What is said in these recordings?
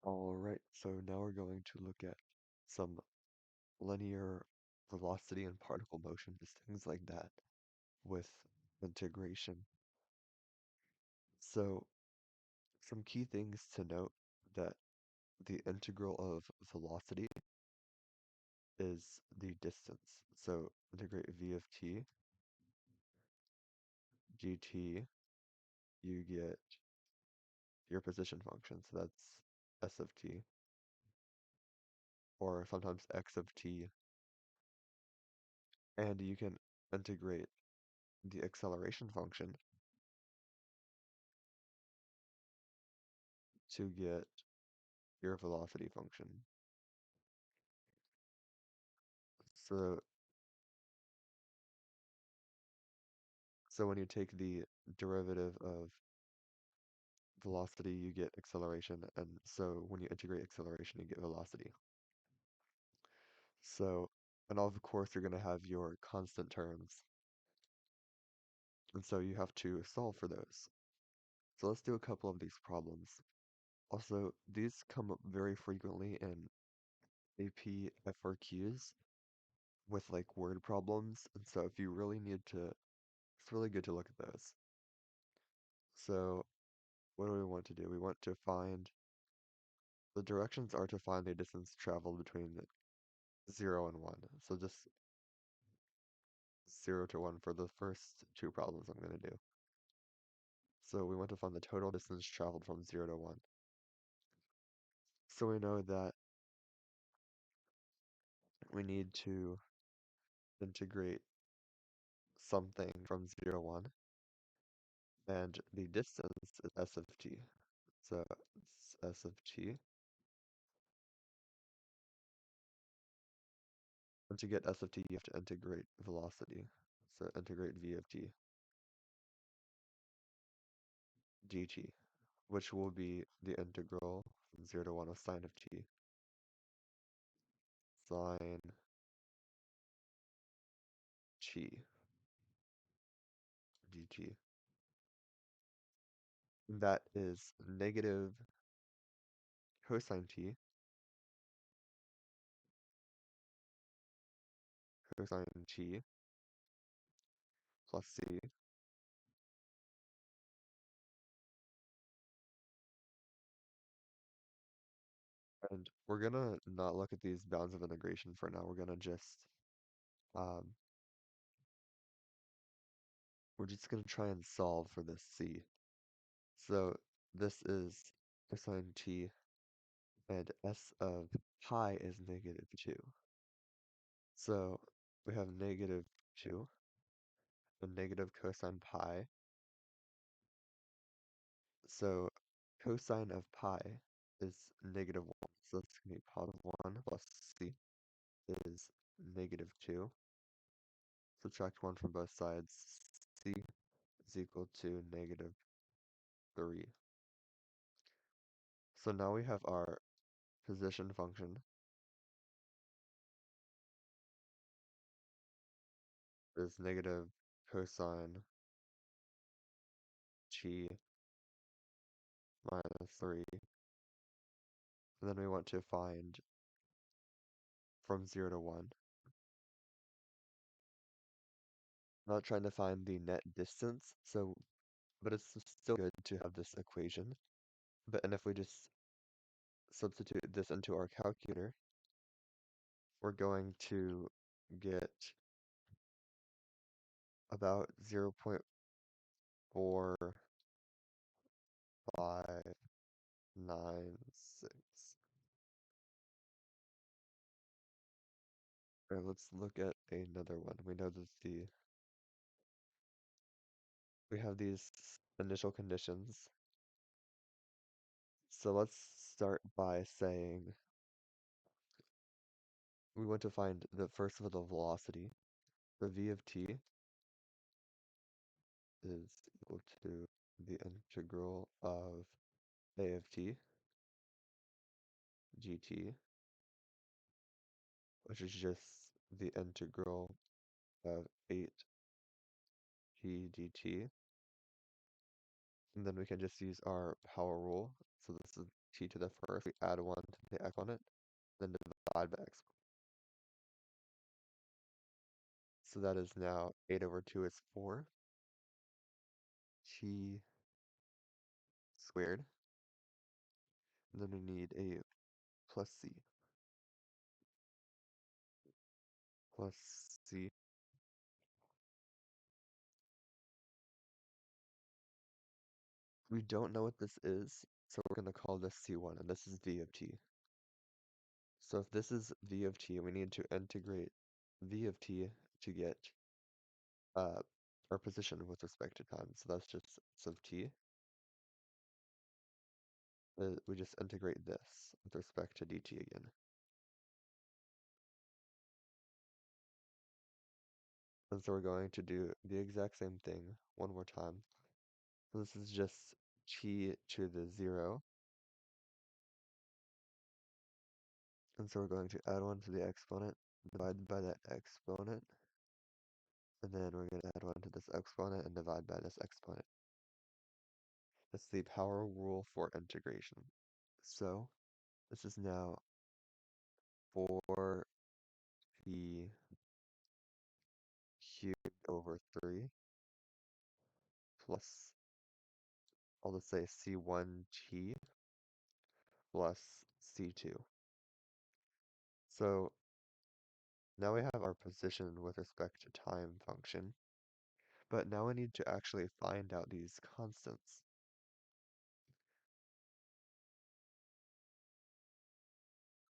Alright, so now we're going to look at some linear velocity and particle motion, just things like that with integration. So some key things to note that the integral of velocity is the distance. So integrate v of t dt, you get your position function, so that's s of t, or sometimes x of t, and you can integrate the acceleration function to get your velocity function. So, so when you take the derivative of velocity, you get acceleration, and so when you integrate acceleration, you get velocity. So, and of course, you're going to have your constant terms, and so you have to solve for those. So let's do a couple of these problems. Also, these come up very frequently in AP FRQs with like word problems, and so if you really need to, it's really good to look at those. So what do we want to do? We want to find, the directions are to find the distance traveled between 0 and 1. So just 0 to 1 for the first two problems I'm going to do. So we want to find the total distance traveled from 0 to 1. So we know that we need to integrate something from 0 to 1, and the distance is s of t. So it's s of t. And to get s of t, you have to integrate velocity. So integrate v of t dt, which will be the integral from 0 to 1 of sine of t. Sine t dt. That is negative cosine t cosine t plus c. And we're gonna not look at these bounds of integration for now. Um, we're just gonna try and solve for this c. So this is cosine t, and s of pi is negative 2. So we have negative 2 and negative cosine pi. So cosine of pi is negative 1. So that's going to be positive 1 plus c is negative 2. Subtract 1 from both sides. C is equal to negative 3. So now we have our position function is negative cosine t minus 3. And then we want to find from 0 to 1. Not trying to find the net distance, but it's still good to have this equation. And if we just substitute this into our calculator, we're going to get about 0.4596. Alright, let's look at another one. We know that we have these initial conditions. So let's start by saying we want to find the first of the velocity. The v of t is equal to the integral of a of t gt, which is just the integral of 8t dt. And then we can just use our power rule. So this is t to the first, we add 1 to the exponent, then divide by exponent. So that is now 8 over 2 is 4, t squared, and then we need a plus c. We don't know what this is, so we're going to call this c1, and this is v of t. So if this is v of t, we need to integrate v of t to get our position with respect to time. So that's just s of t. We just integrate this with respect to dt again. And so we're going to do the exact same thing one more time. So this is just t to the 0. And so we're going to add 1 to the exponent, divide by that exponent, and then we're going to add 1 to this exponent and divide by this exponent. That's the power rule for integration. So this is now 4p cubed over 3 plus, I'll just say c1t plus c2. So now we have our position with respect to time function, but now we need to actually find out these constants.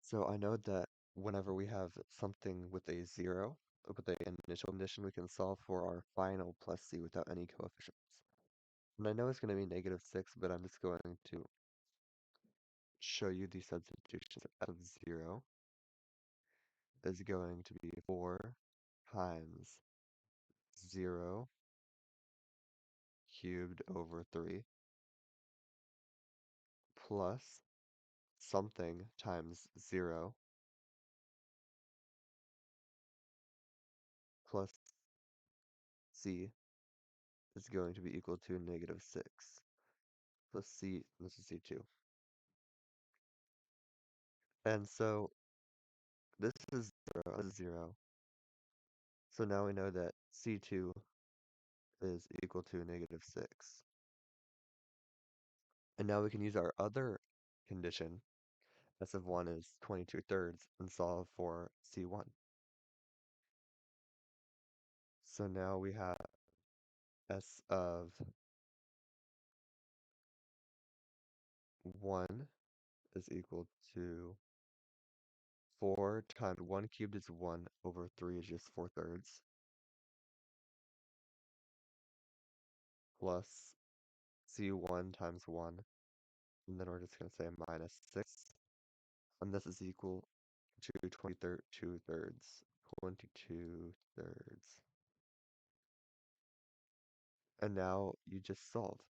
So I know that whenever we have something with a 0, with the initial condition, we can solve for our final plus c without any coefficients. And I know it's going to be negative 6, but I'm just going to show you the substitutions. F of 0 is going to be 4 times 0 cubed over 3 plus something times 0 plus c is going to be equal to negative 6 plus c, this is c2. And so this is 0, this is 0. So now we know that c2 is equal to negative 6. And now we can use our other condition, s of 1 is 22/3, and solve for c1. So now we have s of 1 is equal to 4 times 1 cubed is 1 over 3 is just 4/3 plus c1 times 1, and then we're just going to say minus 6, and this is equal to 22/3. And now you just solve,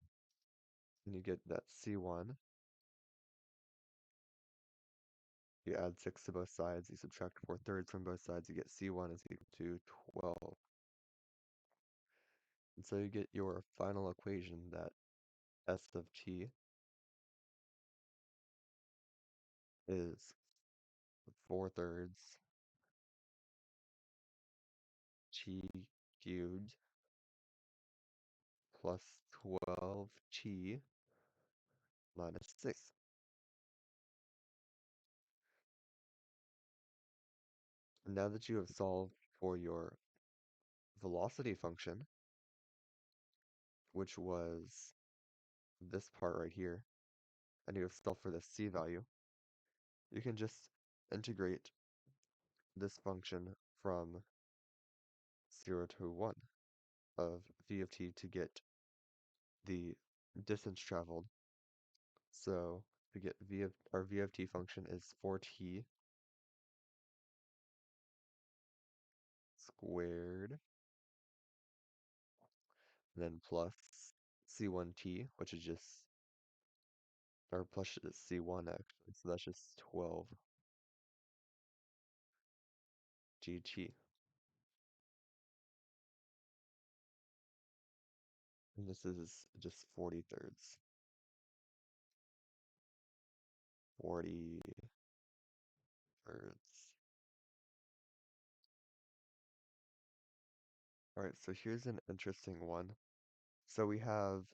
and you get that c1. You add 6 to both sides, you subtract 4/3 from both sides, you get c1 is equal to 12. And so you get your final equation that s of t is 4/3 t cubed plus 12t minus 6. And now that you have solved for your velocity function, which was this part right here, and you have solved for the c value, you can just integrate this function from 0 to 1 of v of t to get the distance traveled. So we get our v of t function is 4t squared, and then plus c1t, which is just, or plus c1 actually, so that's just 12 gt. And this is just 40/3. 40 thirds. Alright, so here's an interesting one. So we have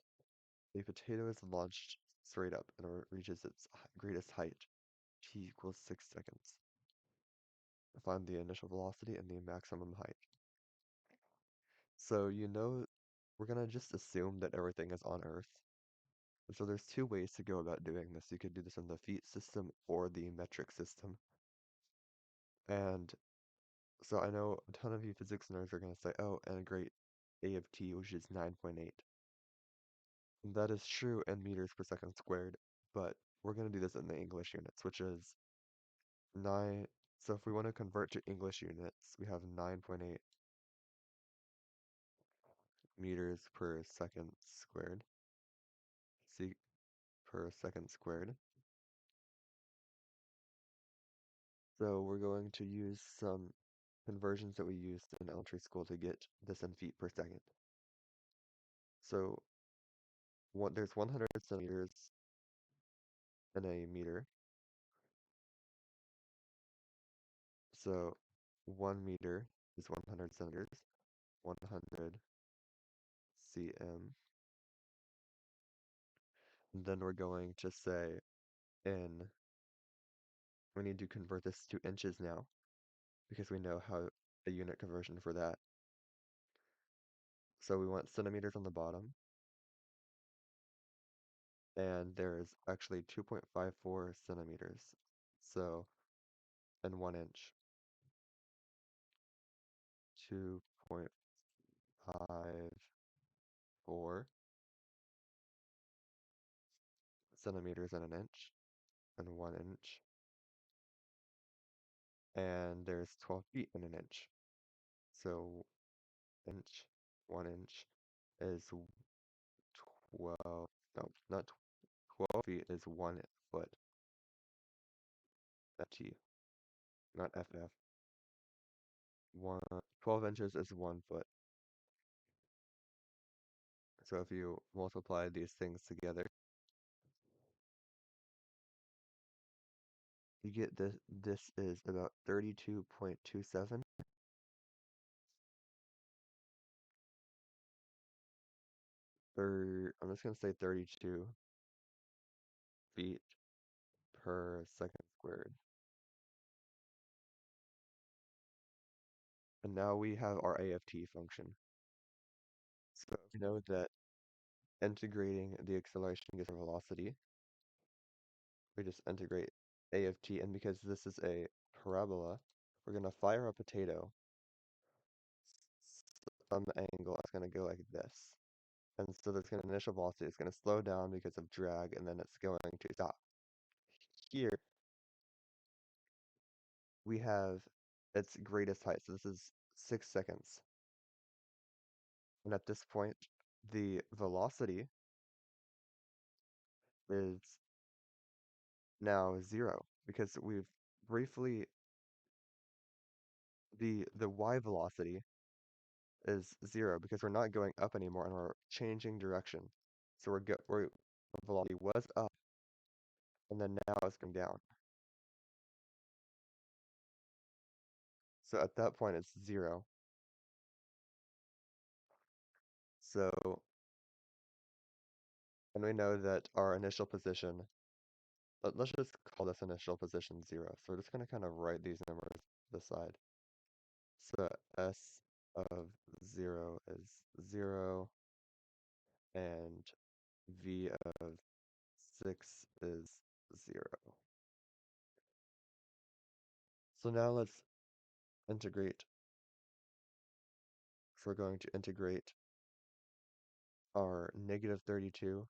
a potato is launched straight up and it reaches its greatest height, t equals 6 seconds. Find the initial velocity and the maximum height. So we're gonna just assume that everything is on Earth. And so there's two ways to go about doing this. You could do this in the feet system or the metric system. And so I know a ton of you physics nerds are gonna say, oh, integrate A of t, which is 9.8. And that is true in meters per second squared, but we're gonna do this in the English units, which is 9. So if we want to convert to English units, we have 9.8 meters per second squared, c per second squared. So we're going to use some conversions that we used in elementary school to get this in feet per second. So there's 100 centimeters in a meter. So 1 meter is 100 centimeters, 100 cm. And then we're going to say we need to convert this to inches now because we know how a unit conversion for that. So we want centimeters on the bottom, and there's actually 2.54 centimeters. So, in 1 inch, 2.54 centimeters in an inch, and 1 inch, and there's 12 feet in an inch. So, inch, 1 inch is 12, no, not 12 feet is 1 foot. FT, not FF. 12 inches is 1 foot. So if you multiply these things together, you get this is about 32.27. I'm just gonna say 32 feet per second squared. And now we have our AFT function. So we know that integrating the acceleration gives our velocity. We just integrate AFT, and because this is a parabola, we're gonna fire a potato. Some angle is gonna go like this. And so there's gonna initial velocity, it's gonna slow down because of drag, and then it's going to stop. Here we have its greatest height. So this is 6 seconds. And at this point, the velocity is now 0 because we've briefly the y velocity is 0 because we're not going up anymore and we're changing direction. So we're velocity was up and then now it's going down. So at that point it's 0. So and we know that our initial position, let's just call this initial position 0. So we're just going to kind of write these numbers beside. So S of 0 is 0, and V of 6 is 0. So now let's integrate. So we're going to integrate our negative 32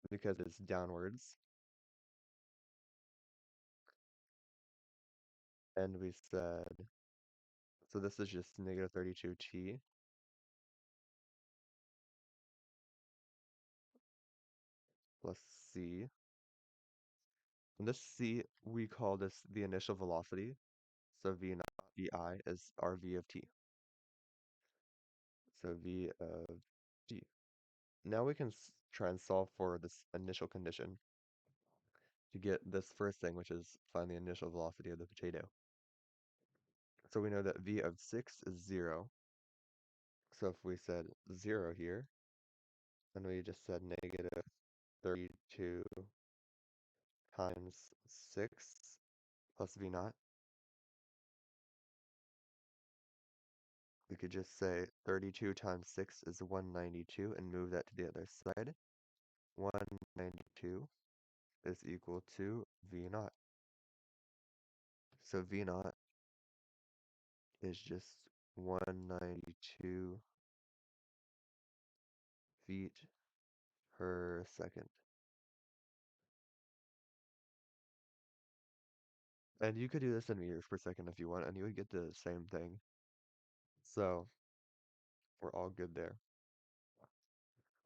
because it's downwards. And we said, so this is just negative 32t plus c. And this c, we call this the initial velocity. So v naught vi is our v of t. So v of t. now we can try and solve for this initial condition to get this first thing, which is find the initial velocity of the potato. So we know that v of 6 is 0. So if we said 0 here, and we just said negative 32 times 6 plus v naught, we could just say 32 times 6 is 192 and move that to the other side. 192 is equal to v naught. So v naught is just 192 feet per second. And you could do this in meters per second if you want, and you would get the same thing. So we're all good there.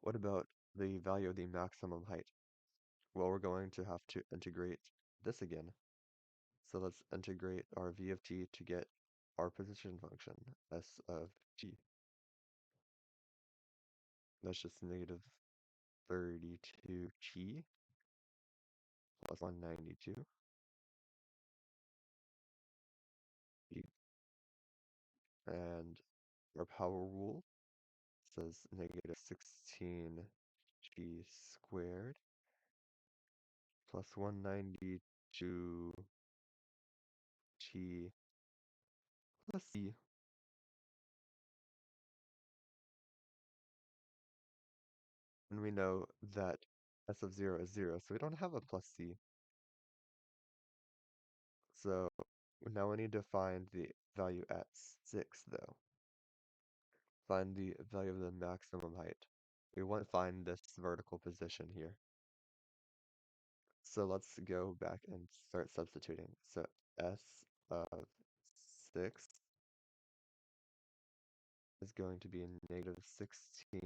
What about the value of the maximum height? Well, we're going to have to integrate this again. So let's integrate our v of t to get our position function, s of t. That's just negative 32t plus 192 feet. And our power rule says negative 16t squared plus 192t plus c. And we know that s of 0 is 0, so we don't have a plus c. So now we need to find the value at 6, though. Find the value of the maximum height. We want to find this vertical position here. So let's go back and start substituting. So s of 6 is going to be negative 16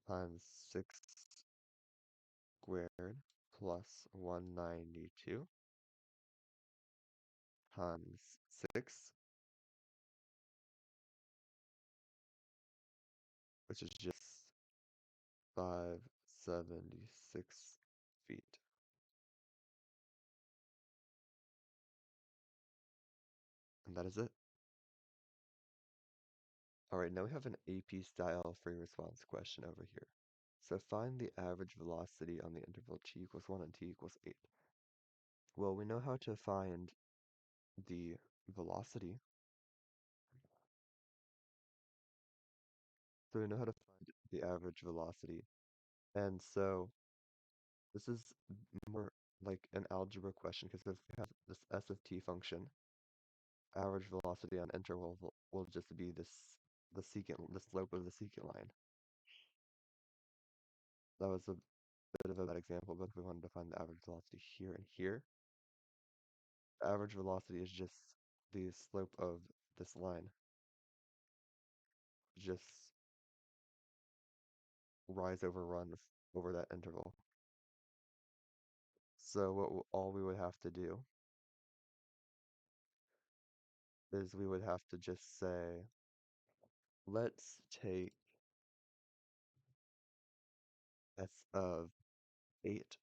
times 6 squared plus 192 times 6, which is just 576 feet. And that is it. Alright, now we have an AP style free response question over here. So find the average velocity on the interval t equals 1 and t equals 8. Well, we know how to find the velocity. So we know how to find the average velocity. And so this is more like an algebra question, because if we have this s of t function, average velocity on interval will just be the slope of the secant line. That was a bit of a bad example, but if we wanted to find the average velocity here and here, the average velocity is just the slope of this line. Just rise over runs over that interval. So all we would have to do is we would have to just say, let's take s of 8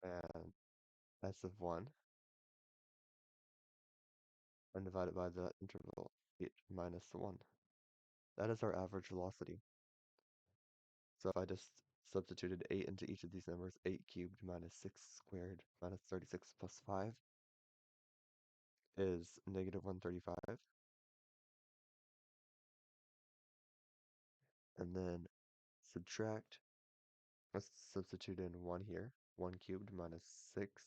and s of 1 and divide it by the interval 8 minus 1. That is our average velocity. So if I just substituted 8 into each of these numbers, 8 cubed minus 6 squared minus 36 plus 5 is negative 135. And then subtract, let's substitute in 1 here. 1 cubed minus 6.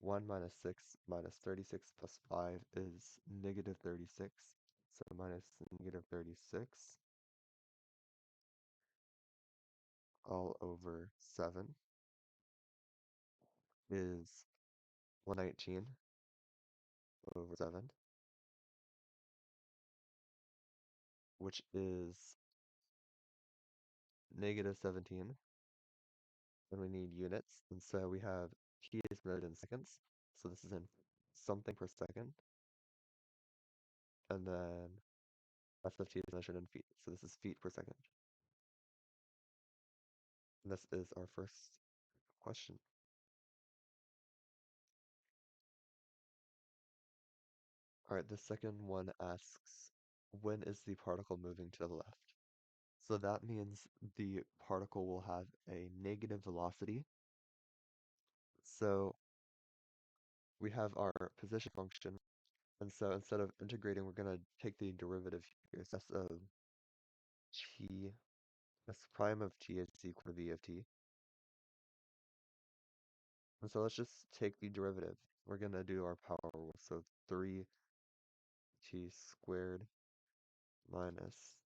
1 minus 6 minus 36 plus 5 is negative 36. So minus negative 36 all over 7 is 119 over 7, which is negative 17. And we need units, and so we have t is measured in seconds. So this is in something per second. And then S of t is measured in feet. So this is feet per second. And this is our first question. All right, the second one asks, when is the particle moving to the left? So that means the particle will have a negative velocity. So we have our position function. And so instead of integrating, we're going to take the derivative here. So s of t, s prime of t is equal to v of t. And so let's just take the derivative. We're going to do our power rule. So 3t squared minus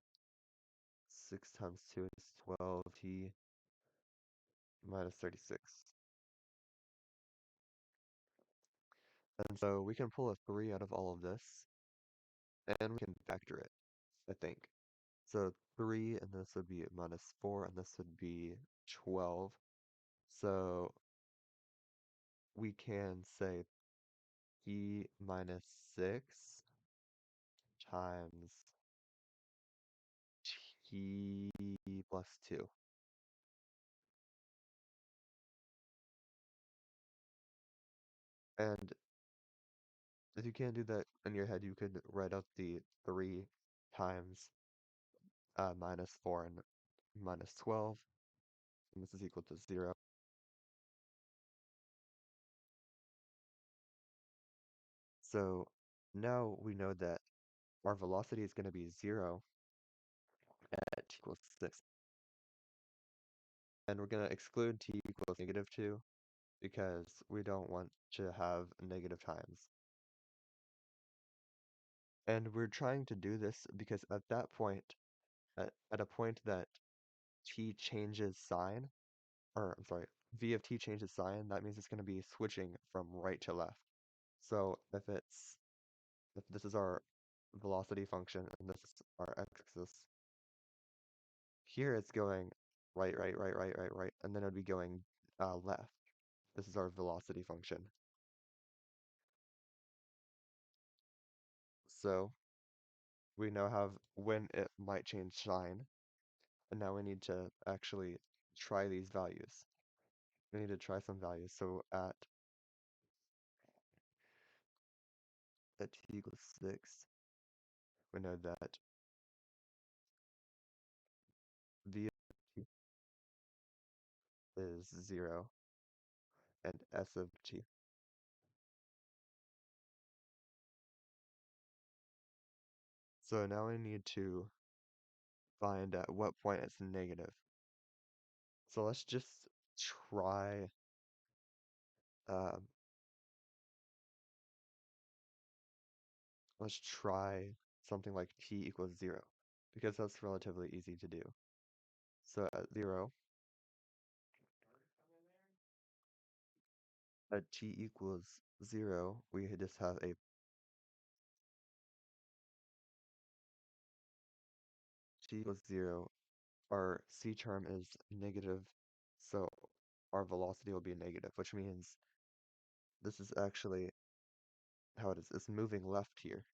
6 times 2 is 12t minus 36. And so we can pull a 3 out of all of this, and we can factor it, I think. So 3, and this would be minus 4, and this would be 12. So we can say t minus 6 times t plus 2. And if you can't do that in your head, you could write out the 3 times minus 4 and minus 12, and this is equal to 0. So now we know that our velocity is going to be 0 at t equals 6. And we're going to exclude t equals negative 2 because we don't want to have negative times. And we're trying to do this because at that point, at a point that t changes sign, or I'm sorry, v of t changes sign, that means it's going to be switching from right to left. So if this is our velocity function and this is our x-axis, here it's going right, right, right, right, right, right, and then it would be going left. This is our velocity function. So we now have when it might change sign, and now we need to actually try these values. We need to try some values. So at t equals 6, we know that v of t is 0 and s of t. So now we need to find at what point it's negative. So try um, let's try something like t equals 0 because that's relatively easy to do. So at t equals 0, we just have a t equals 0. Our c term is negative, so our velocity will be negative, which means this is actually how it is. It's moving left here.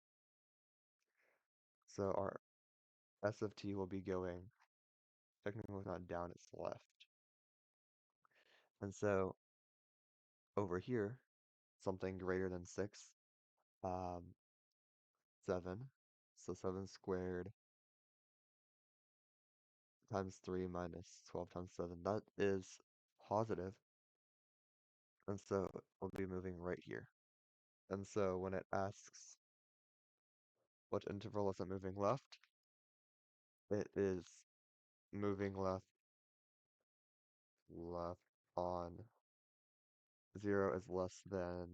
So our s of t will be going, technically not down, it's left. And so over here, something greater than 6, um, 7. So 7 squared times 3 minus 12 times 7. That is positive, and so we'll be moving right here. And so when it asks what interval is it moving left, it is moving left on 0 is less than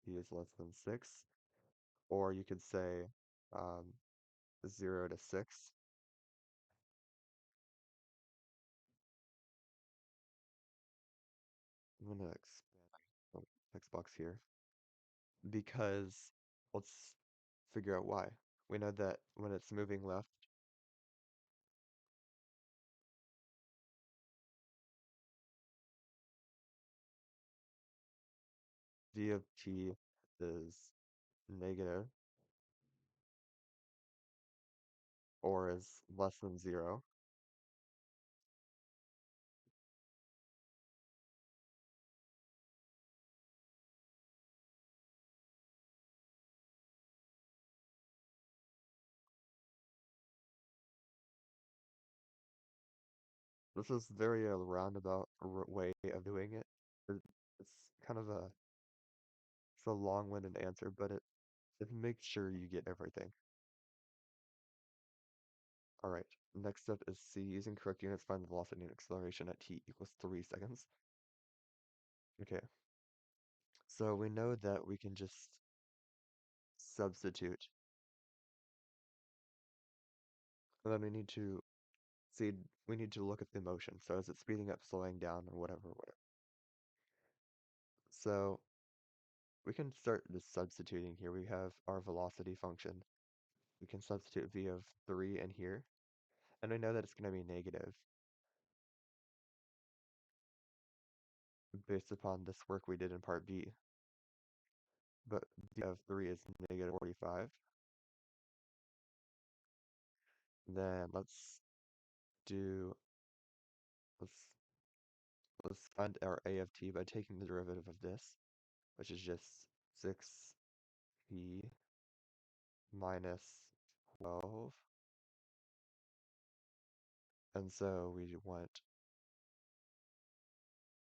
t is less than 6, or you could say um, 0 to 6. I'm going to expand the text box here because let's figure out why. We know that when it's moving left, v of t is negative or is less than 0, this is very a roundabout way of doing it. It- It's kind of it's a long-winded answer, but it makes sure you get everything. All right, next up is C. Using correct units, find the velocity and acceleration at t equals 3 seconds. Okay, so we know that we can just substitute, and then see, we need to look at the motion. So is it speeding up, slowing down, or whatever. So we can start just substituting here. We have our velocity function. We can substitute v of 3 in here, and we know that it's going to be negative based upon this work we did in part B. But v of 3 is negative 45. Then do, let's, let's find our a of t by taking the derivative of this, which is just 6p minus 12. And so we want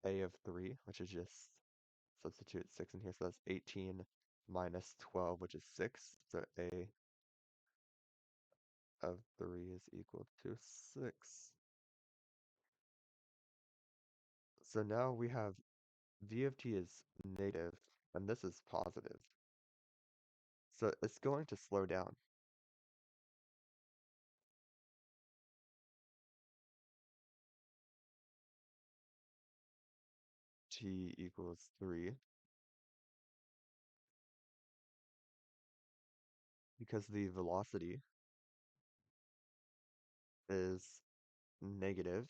a of 3, which is just substitute 6 in here. So that's 18 minus 12, which is 6. So a of 3 is equal to 6. So now we have v of t is negative, and this is positive. So it's going to slow down. T equals 3 because the velocity is negative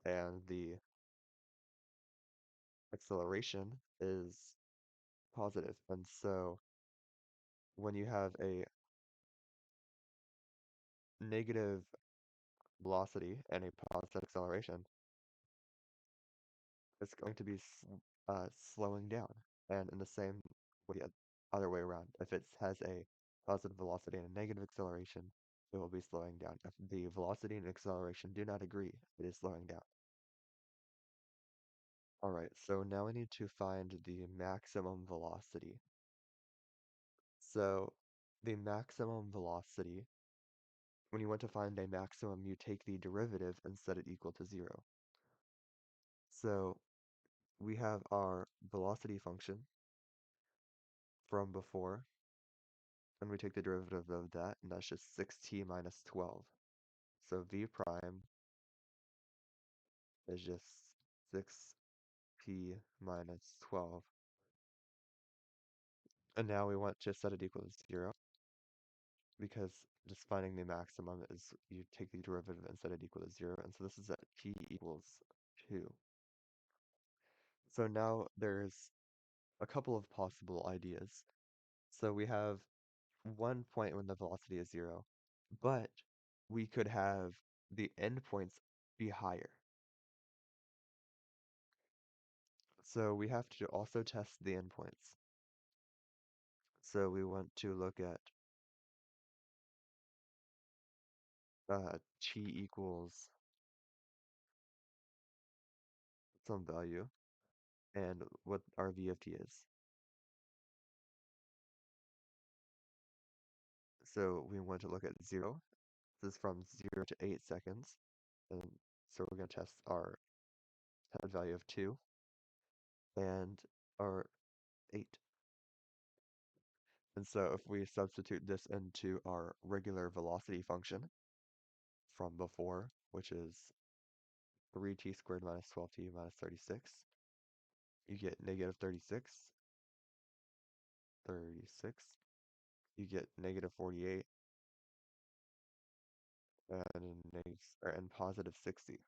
and the acceleration is positive. And so when you have a negative velocity and a positive acceleration, it's going to be slowing down. And in the same way, other way around, if it has a positive velocity and a negative acceleration, it will be slowing down. If the velocity and acceleration do not agree, it is slowing down. All right, so now we need to find the maximum velocity. So the maximum velocity, when you want to find a maximum, you take the derivative and set it equal to 0. So we have our velocity function from before, and we take the derivative of that, and that's just 6t minus 12. So v prime is just 6p minus 12. And now we want to set it equal to 0, because just finding the maximum is you take the derivative and set it equal to 0, and so this is at t equals 2. So now there's a couple of possible ideas. So we have one point when the velocity is 0, but we could have the endpoints be higher. So we have to also test the endpoints. So we want to look at t equals some value and what our v of t is. So we want to look at 0. This is from 0 to 8 seconds. And so we're going to test our head value of 2 and our 8. And so if we substitute this into our regular velocity function from before, which is 3t squared minus 12t minus 36, you get negative 36, you get negative 48, and positive 60.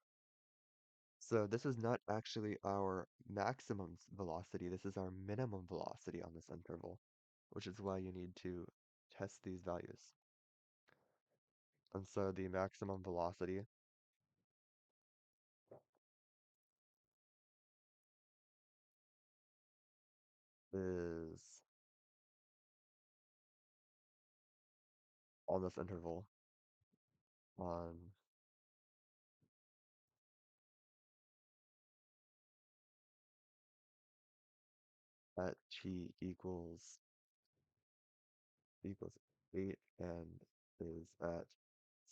So this is not actually our maximum velocity, this is our minimum velocity on this interval, which is why you need to test these values. And so the maximum velocity is on this interval on at t equals 8 and is at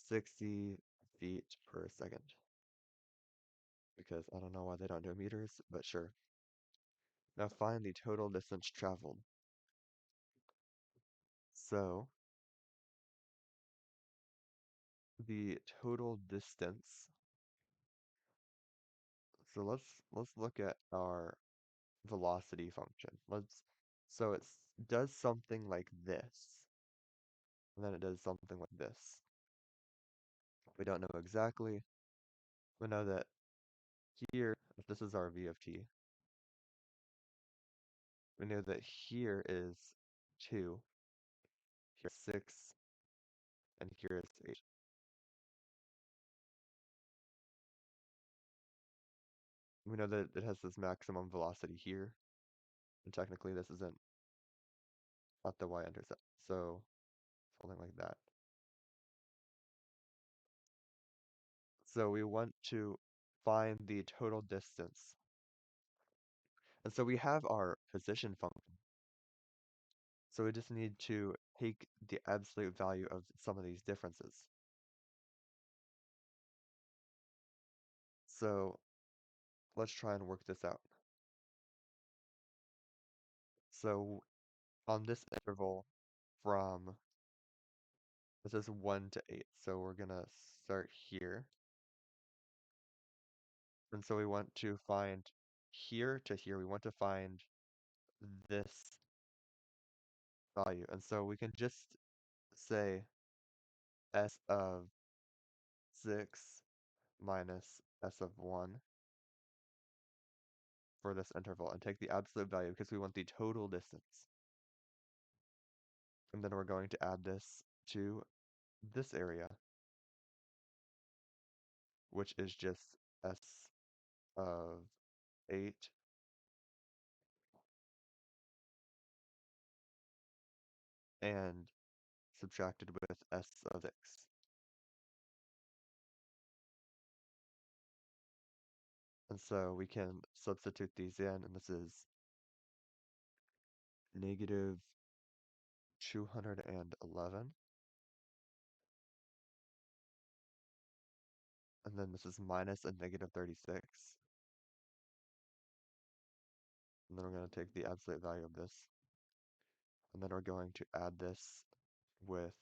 60 feet per second. Because I don't know why they don't do meters, but sure. Now find the total distance traveled. So the total distance. So let's look at our velocity function. So it does something like this, and then it does something like this. We don't know exactly. We know that here, if this is our v of t, we know that here is 2, here is 6, and here is 8. We know that it has this maximum velocity here, and technically this isn't at the y-intercept, so something like that. So we want to find the total distance. And so we have our position function. So we just need to take the absolute value of some of these differences. So let's try and work this out. So on this interval from, this is 1 to 8, so we're gonna start here. And so we want to find here to here, we want to find this value. And so we can just say s of 6 minus s of 1 for this interval and take the absolute value because we want the total distance. And then we're going to add this to this area, which is just s of 8 and subtracted with s of 6. And so we can substitute these in, and this is negative 211. And then this is minus a negative 36. And then we're going to take the absolute value of this. And then we're going to add this with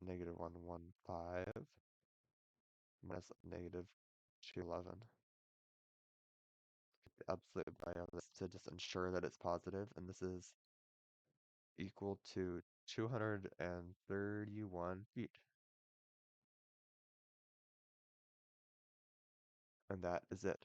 negative 115 minus negative 211. The absolute value of this to just ensure that it's positive, and this is equal to 231 feet. And that is it.